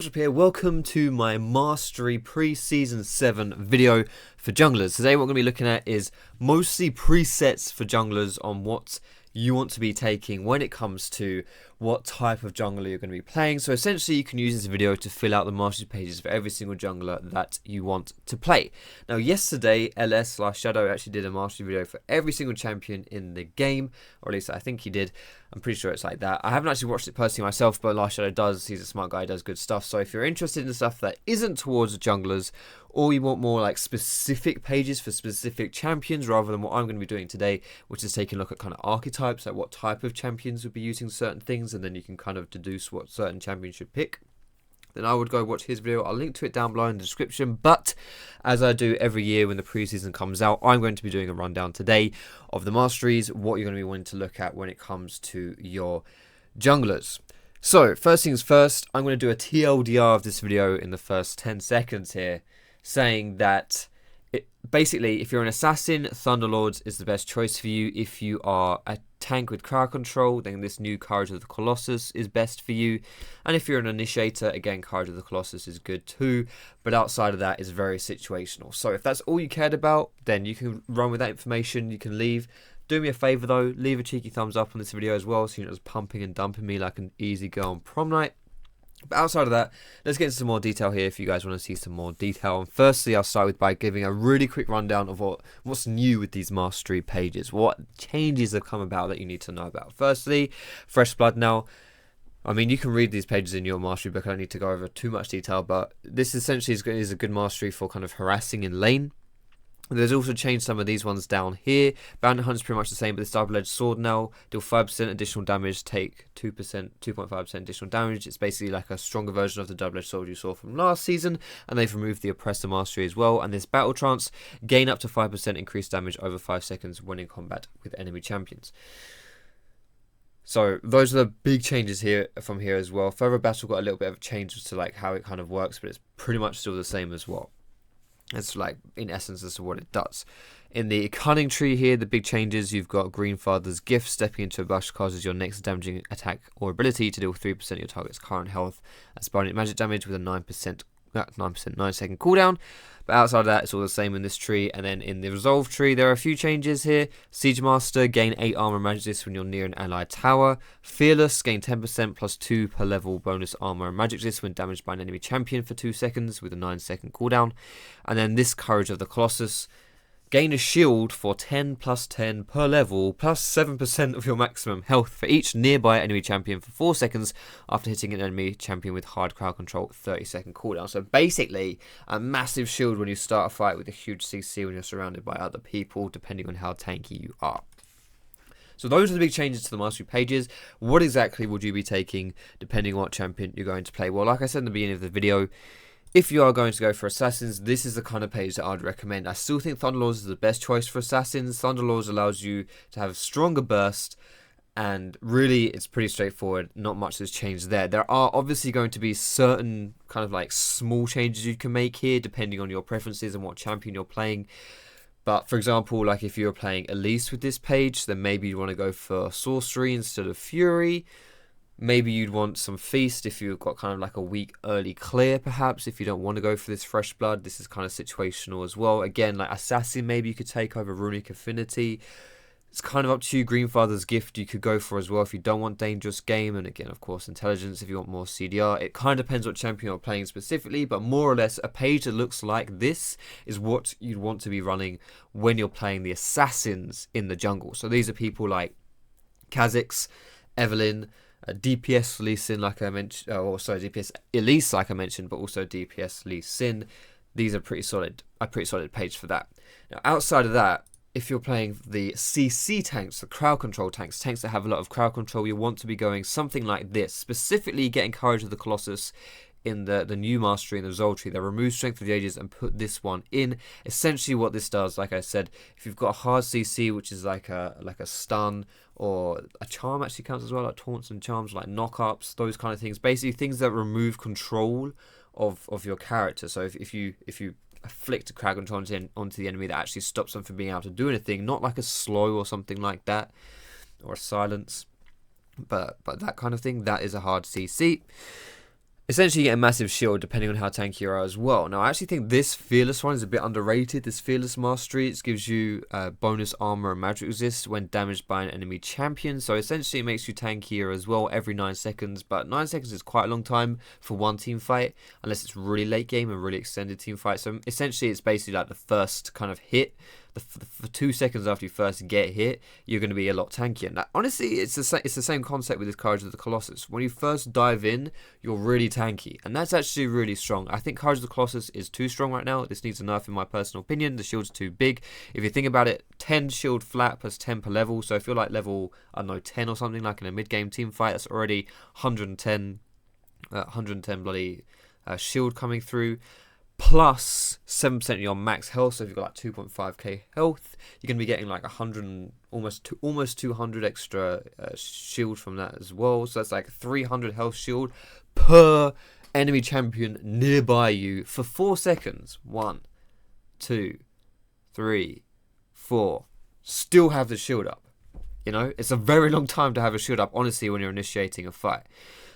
Foxdrop here. Welcome to my Mastery Pre-Season 7 video for junglers. Today what we're going to be looking at is mostly presets for junglers on what you want to be taking when it comes to what type of jungler you're going to be playing. So essentially you can use this video to fill out the mastery pages for every single jungler that you want to play. Now yesterday LS/Shadow actually did a mastery video for every single champion in the game, or at least I think he did. I'm pretty sure it's like that. I haven't actually watched it personally myself, but LS/Shadow does. He's a smart guy, does good stuff. So if you're interested in stuff that isn't towards junglers, or you want more like specific pages for specific champions rather than what I'm going to be doing today, which is taking a look at kind of archetypes, like what type of champions would be using certain things, and then you can kind of deduce what certain champions should pick, then I would go watch his video. I'll link to it down below in the description. But as I do every year when the preseason comes out, I'm going to be doing a rundown today of the masteries, what you're going to be wanting to look at when it comes to your junglers. So first things first, I'm going to do a TLDR of this video in the first 10 seconds here, saying that basically if you're an assassin, Thunderlords is the best choice for you. If you are a tank with crowd control, then this new Courage of the Colossus is best for you. And if you're an initiator, again, Courage of the Colossus is good too. But outside of that, it's very situational. So if that's all you cared about, then you can run with that information. You can leave. Do me a favor though, leave a cheeky thumbs up on this video as well, so you're not just pumping and dumping me like an easy girl on prom night. But outside of that, let's get into some more detail here if you guys want to see some more detail. And firstly, I'll start by giving a really quick rundown of what's new with these mastery pages. What changes have come about that you need to know about. Firstly, Fresh Blood now. I mean, you can read these pages in your mastery book. I don't need to go over too much detail, but this essentially is a good mastery for kind of harassing in lane. There's also changed some of these ones down here. Bandit Hunt is pretty much the same, but this double-edged sword now, deal 5% additional damage, take 2.5% additional damage. It's basically like a stronger version of the double-edged sword you saw from last season, and they've removed the Oppressor Mastery as well. And this Battle Trance, gain up to 5% increased damage over 5 seconds when in combat with enemy champions. So those are the big changes here from here as well. Further Battle got a little bit of a change as to like how it kind of works, but it's pretty much still the same as well. It's like, in essence, as to what it does. In the Cunning Tree here, the big changes, you've got Greenfather's Gift. Stepping into a bush causes your next damaging attack or ability to deal 3% of your target's current health as binding magic damage with a 9-second cooldown. But outside of that, it's all the same in this tree. And then in the Resolve tree, there are a few changes here. Siege Master, gain 8 armor and magic resist when you're near an allied tower. Fearless, gain 10% plus 2 per level bonus armor and magic resist when damaged by an enemy champion for 2 seconds with a 9-second cooldown. And then this Courage of the Colossus, gain a shield for 10 plus 10 per level, plus 7% of your maximum health for each nearby enemy champion for 4 seconds after hitting an enemy champion with hard crowd control 30-second cooldown. So basically, a massive shield when you start a fight with a huge CC when you're surrounded by other people, depending on how tanky you are. So those are the big changes to the mastery pages. What exactly would you be taking depending on what champion you're going to play? Well, like I said in the beginning of the video, if you are going to go for Assassins, this is the kind of page that I'd recommend. I still think Thunderlords is the best choice for Assassins. Thunderlords allows you to have stronger burst, and really it's pretty straightforward. Not much has changed there. There are obviously going to be certain kind of like small changes you can make here depending on your preferences and what champion you're playing. But for example, like if you're playing Elise with this page, then maybe you want to go for Sorcery instead of Fury. Maybe you'd want some Feast if you've got kind of like a weak early clear, perhaps, if you don't want to go for this Fresh Blood. This is kind of situational as well. Again, like Assassin, maybe you could take over Runic Affinity. It's kind of up to you. Greenfather's Gift you could go for as well if you don't want Dangerous Game. And again, of course, Intelligence if you want more CDR. It kind of depends what champion you're playing specifically, but more or less a page that looks like this is what you'd want to be running when you're playing the Assassins in the jungle. So these are people like Evelyn, DPS Lee Sin, like I mentioned, DPS Elise, like I mentioned, but also DPS Lee Sin. These are a pretty solid page for that. Now, outside of that, if you're playing the CC tanks, the crowd control tanks that have a lot of crowd control, you want to be going something like this. Specifically, getting Courage of the Colossus in the new mastery in the Resolve tree. They remove Strength of the Ages and put this one in. Essentially what this does, like I said, if you've got a hard CC, which is like a stun, or a charm actually counts as well, like taunts and charms, like knock-ups, those kind of things. Basically things that remove control of your character. So if you afflict a crowd control onto the enemy, that actually stops them from being able to do anything, not like a slow or something like that, or a silence, but that kind of thing, that is a hard CC. essentially you get a massive shield depending on how tanky you are as well. Now, I actually think this Fearless one is a bit underrated. This Fearless Mastery, it gives you bonus armor and magic resist when damaged by an enemy champion. So essentially it makes you tankier as well every 9 seconds. But 9 seconds is quite a long time for one team fight, unless it's really late game and really extended team fight. So essentially it's basically like the first kind of hit. For 2 seconds after you first get hit, you're going to be a lot tankier. Now, honestly, it's the same concept with this Courage of the Colossus. When you first dive in, you're really tanky, and that's actually really strong. I think Courage of the Colossus is too strong right now. This needs a nerf in my personal opinion. The shield's too big. If you think about it, 10 shield flat plus 10 per level. So if you're like level, I don't know, 10 or something, like in a mid-game team fight, that's already 110 bloody shield coming through. Plus 7% of your max health, so if you've got like 2.5k health, you're going to be getting like 100, almost 200 extra shield from that as well. So that's like 300 health shield per enemy champion nearby you for 4 seconds. 1, 2, 3, 4. Still have the shield up. You know, it's a very long time to have a shield up, honestly, when you're initiating a fight.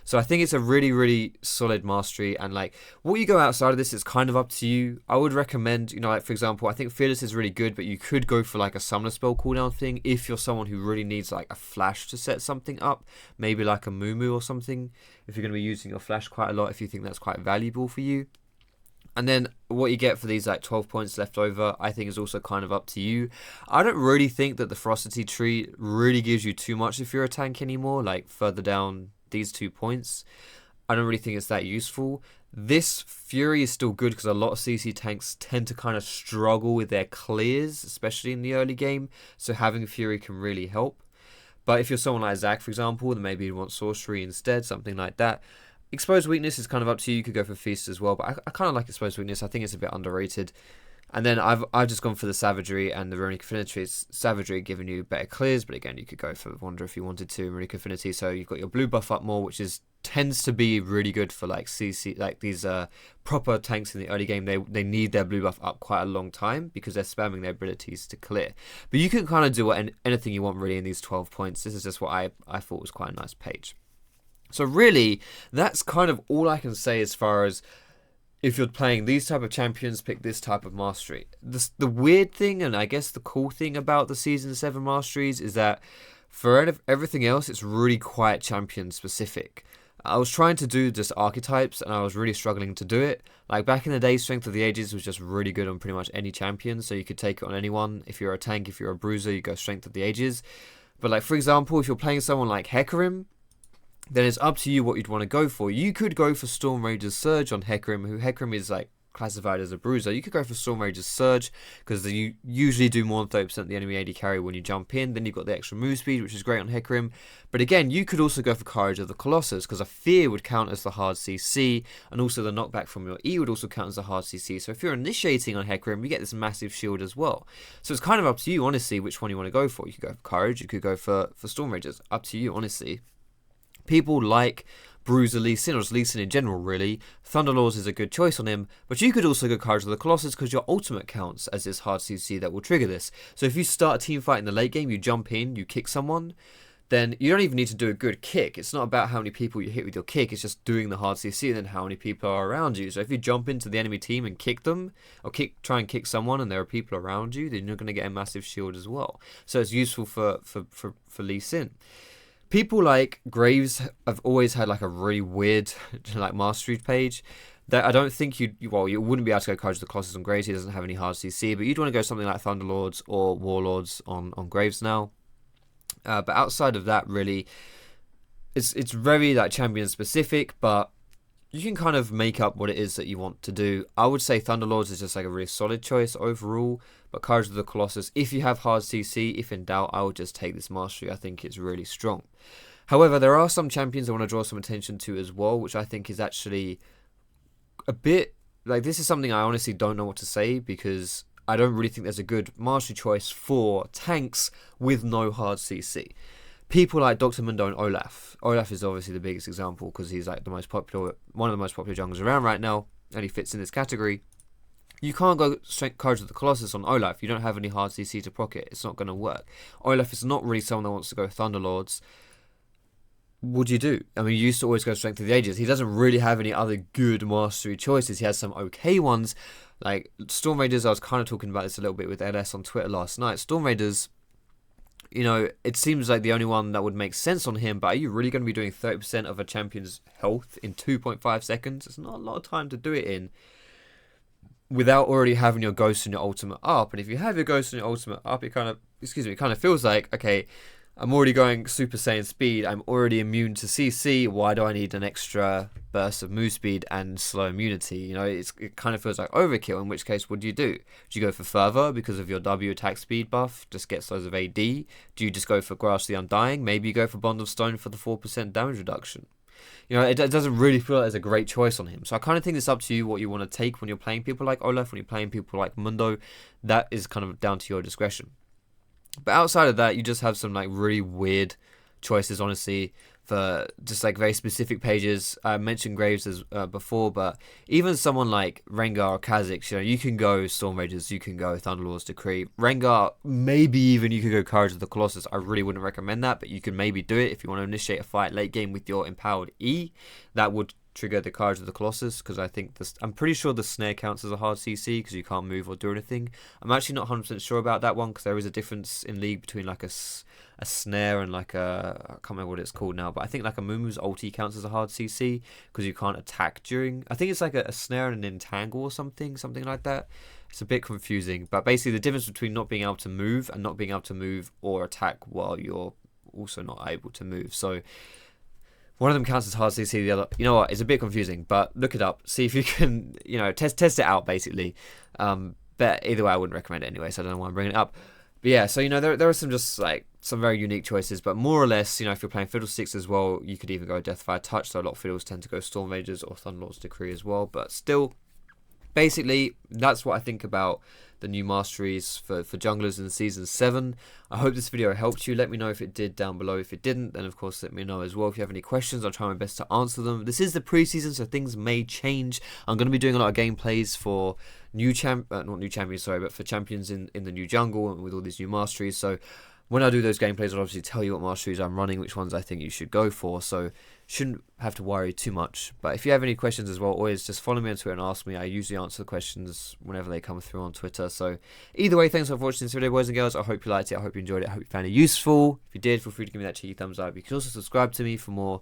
So I think it's a really, really solid mastery, and like what you go outside of this is kind of up to you. I would recommend, you know, like for example, I think Fearless is really good, but you could go for like a summoner spell cooldown thing if you're someone who really needs like a flash to set something up, maybe like a Moo or something, if you're going to be using your flash quite a lot, if you think that's quite valuable for you. And then what you get for these like 12 points left over, I think is also kind of up to you. I don't really think that the Ferocity tree really gives you too much if you're a tank anymore, like further down these 2 points. I don't really think it's that useful. This Fury is still good because a lot of CC tanks tend to kind of struggle with their clears, especially in the early game. So having Fury can really help. But if you're someone like Zach, for example, then maybe you want Sorcery instead, something like that. Exposed Weakness is kind of up to you. You could go for Feast as well, but I kind of like Exposed Weakness. I think it's a bit underrated. And then I've just gone for the Savagery and the Runic Affinity. It's Savagery giving you better clears, but again, you could go for Wander if you wanted to, Runic Affinity. So you've got your blue buff up more, which tends to be really good for like CC, like these proper tanks in the early game. They need their blue buff up quite a long time because they're spamming their abilities to clear. But you can kind of do anything you want really in these 12 points. This is just what I thought was quite a nice page. So really, that's kind of all I can say as far as if you're playing these type of champions, pick this type of mastery. The weird thing, and I guess the cool thing about the Season 7 masteries is that for everything else, it's really quite champion specific. I was trying to do just archetypes, and I was really struggling to do it. Like back in the day, Strength of the Ages was just really good on pretty much any champion, so you could take it on anyone. If you're a tank, if you're a bruiser, you go Strength of the Ages. But like for example, if you're playing someone like Hecarim, then it's up to you what you'd want to go for. You could go for Storm Rager's Surge on Hecarim, who Hecarim is like classified as a bruiser. You could go for Storm Rager's Surge because you usually do more than 30% of the enemy AD carry when you jump in. Then you've got the extra move speed, which is great on Hecarim. But again, you could also go for Courage of the Colossus because a Fear would count as the hard CC, and also the knockback from your E would also count as a hard CC. So if you're initiating on Hecarim, you get this massive shield as well. So it's kind of up to you, honestly, which one you want to go for. You could go for Courage, you could go for Storm Ragers. Up to you, honestly. People like Bruiser Lee Sin, or just Lee Sin in general, really. Thunderlords is a good choice on him, but you could also go Courage of the Colossus because your ultimate counts as this hard CC that will trigger this. So if you start a team fight in the late game, you jump in, you kick someone, then you don't even need to do a good kick. It's not about how many people you hit with your kick, it's just doing the hard CC and then how many people are around you. So if you jump into the enemy team and kick them, or try and kick someone and there are people around you, then you're going to get a massive shield as well. So it's useful for Lee Sin. People like Graves have always had like a really weird like mastery page that I don't think you wouldn't be able to go Courage of the Colossus on Graves. He doesn't have any hard CC, but you'd want to go something like Thunderlords or Warlords on Graves now. But outside of that, really, it's very like champion specific, but you can kind of make up what it is that you want to do. I would say Thunderlords is just like a really solid choice overall, but Courage of the Colossus, if you have hard CC, if in doubt, I would just take this mastery. I think it's really strong. However, there are some champions I want to draw some attention to as well, which I think is actually a bit like, this is something I honestly don't know what to say because I don't really think there's a good mastery choice for tanks with no hard CC. People like Dr. Mundo and Olaf. Olaf is obviously the biggest example because he's like one of the most popular junglers around right now, and he fits in this category. You can't go Courage of the Colossus on Olaf. You don't have any hard CC to proc it. It's not going to work. Olaf is not really someone that wants to go Thunderlords. what do you do? I mean, you used to always go Strength of the Ages. He doesn't really have any other good mastery choices. He has some okay ones, like Storm Raiders. I was kind of talking about this a little bit with LS on Twitter last night. Storm Raiders, it seems like the only one that would make sense on him, but are you really going to be doing 30% of a champion's health in 2.5 seconds? It's not a lot of time to do it in without already having your Ghost and your Ultimate up. And if you have your Ghost and your Ultimate up, it kind of feels like, okay, I'm already going Super Saiyan speed, I'm already immune to CC, why do I need an extra burst of move speed and slow immunity? It kind of feels like overkill, in which case, what do? Do you go for Fervor because of your W attack speed buff, just gets loads of AD? Do you just go for Grasp the Undying? Maybe you go for Bond of Stone for the 4% damage reduction? It doesn't really feel like there's a great choice on him. So I kind of think it's up to you what you want to take when you're playing people like Olaf, when you're playing people like Mundo. That is kind of down to your discretion. But outside of that, you just have some like really weird choices, honestly, for just like very specific pages. I mentioned Graves as before, but even someone like Rengar or Kha'Zix, you can go Storm Raiders, you can go Thunderlord's Decree. Rengar, maybe even you could go Courage of the Colossus. I really wouldn't recommend that, but you can maybe do it if you want to initiate a fight late game with your empowered E. That would trigger the Courage of the Colossus, because I'm pretty sure the snare counts as a hard CC because you can't move or do anything. I'm actually not 100% sure about that one, because there is a difference in League between like a snare and like I can't remember what it's called now, but I think like a Mumu's ulti counts as a hard CC because you can't attack during. I think it's like a snare and an entangle or something like that. It's a bit confusing, but basically the difference between not being able to move and not being able to move or attack while you're also not able to move. So one of them counts as hard CC, the other, it's a bit confusing, but look it up, see if you can, test it out basically. But either way, I wouldn't recommend it anyway, so I don't know why I'm bringing it up. But yeah, so there are some just like some very unique choices, but more or less, if you're playing Fiddlesticks as well, you could even go Deathfire Touch. So a lot of Fiddles tend to go Storm Raiders or Thunderlord's Decree as well, but still, basically, that's what I think about the new masteries for junglers in Season 7. I hope this video helped you. Let me know if it did down below. If it didn't, then of course let me know as well. If you have any questions, I'll try my best to answer them. This is the preseason, so things may change. I'm going to be doing a lot of gameplays for but for champions in the new jungle and with all these new masteries. So when I do those gameplays, I'll obviously tell you what masteries I'm running, which ones I think you should go for, so shouldn't have to worry too much. But if you have any questions as well, always just follow me on Twitter and ask me. I usually answer the questions whenever they come through on Twitter. So either way, thanks for watching this video, boys and girls. I hope you liked it, I hope you enjoyed it, I hope you found it useful. If you did, feel free to give me that cheeky thumbs up. You can also subscribe to me for more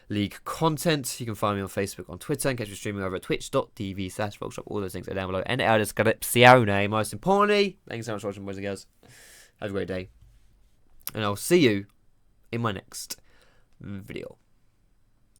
League content. You can find me on Facebook, on Twitter, and catch me streaming over at twitch.tv/Foxdrop. All those things are down below. And our description. Most importantly, thanks so much for watching, boys and girls. Have a great day. And I'll see you in my next video.